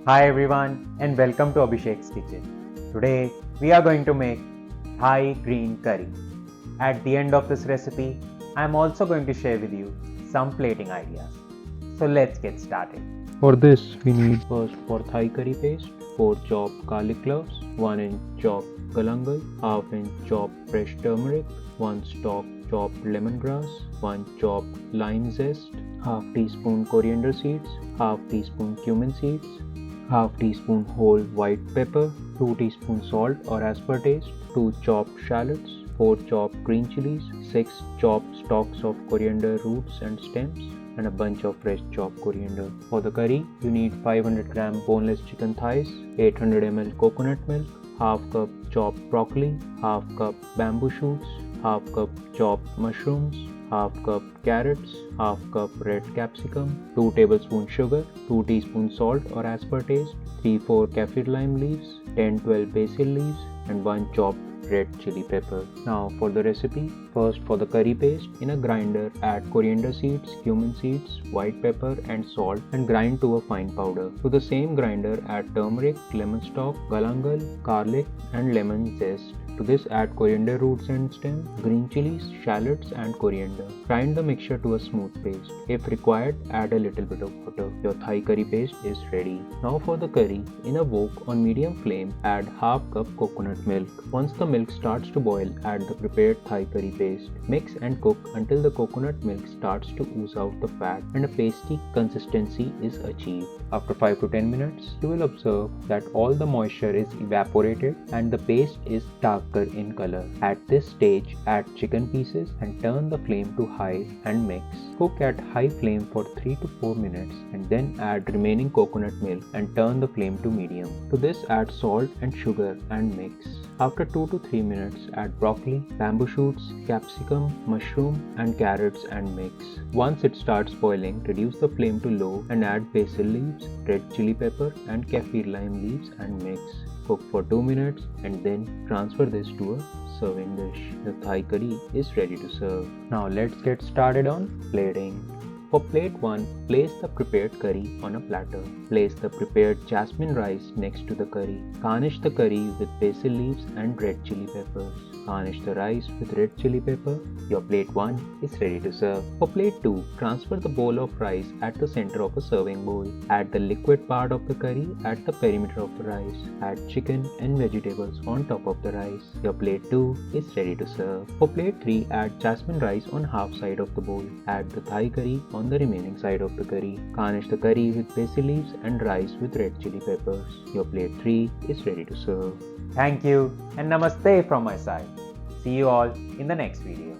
Hi everyone and welcome to Abhishek's kitchen. Today we are going to make Thai green curry. At the end of this recipe, I am also going to share with you some plating ideas. So let's get started. For this, we need first for Thai curry paste, 4 chopped garlic cloves, 1 inch chopped galangal, half inch chopped fresh turmeric, 1 stalk chopped lemongrass, 1 chopped lime zest, half teaspoon coriander seeds, half teaspoon cumin seeds, half teaspoon whole white pepper, 2 teaspoon salt or as per taste, 2 chopped shallots, 4 chopped green chilies, 6 chopped stalks of coriander roots and stems, and a bunch of fresh chopped coriander. For the curry, you need 500 gram boneless chicken thighs, 800 ml coconut milk, half cup chopped broccoli, half cup bamboo shoots, half cup chopped mushrooms, half cup carrots, half cup red capsicum, 2 tablespoons sugar, 2 teaspoons salt or as per taste, 3-4 kaffir lime leaves, 10-12 basil leaves, and 1 chopped red chili pepper. Now for the recipe, first for the curry paste, in a grinder add coriander seeds, cumin seeds, white pepper and salt and grind to a fine powder. To the same grinder add turmeric, lemon stalk, galangal, garlic and lemon zest. To this add coriander roots and stems, green chilies, shallots and coriander. Grind the mixture to a smooth paste. If required, add a little bit of water. Your Thai curry paste is ready. Now for the curry, in a wok on medium flame, add half cup coconut milk. Once the milk starts to boil, add the prepared Thai curry paste. Mix and cook until the coconut milk starts to ooze out the fat and a pasty consistency is achieved. After 5 to 10 minutes, you will observe that all the moisture is evaporated and the paste is darker in color. At this stage, add chicken pieces and turn the flame to high and mix. Cook at high flame for 3 to 4 minutes and then add remaining coconut milk and turn the flame to medium. To this add salt and sugar and mix. After 2 to 3 minutes, add broccoli, bamboo shoots, capsicum, mushroom and carrots and mix. Once it starts boiling, reduce the flame to low and add basil leaves, red chili pepper and kaffir lime leaves and mix. Cook for 2 minutes and then transfer this to a serving dish. The Thai curry is ready to serve. Now let's get started on plating. For plate 1, place the prepared curry on a platter. Place the prepared jasmine rice next to the curry. Garnish the curry with basil leaves and red chili peppers. Garnish the rice with red chili pepper. Your plate 1 is ready to serve. For plate 2, transfer the bowl of rice at the center of a serving bowl. Add the liquid part of the curry at the perimeter of the rice. Add chicken and vegetables on top of the rice. Your plate 2 is ready to serve. For plate 3, add jasmine rice on half side of the bowl. Add the Thai curry on the remaining side of the curry. Garnish the curry with basil leaves and rice with red chili peppers. Your plate 3 is ready to serve. Thank you and namaste from my side. See you all in the next video.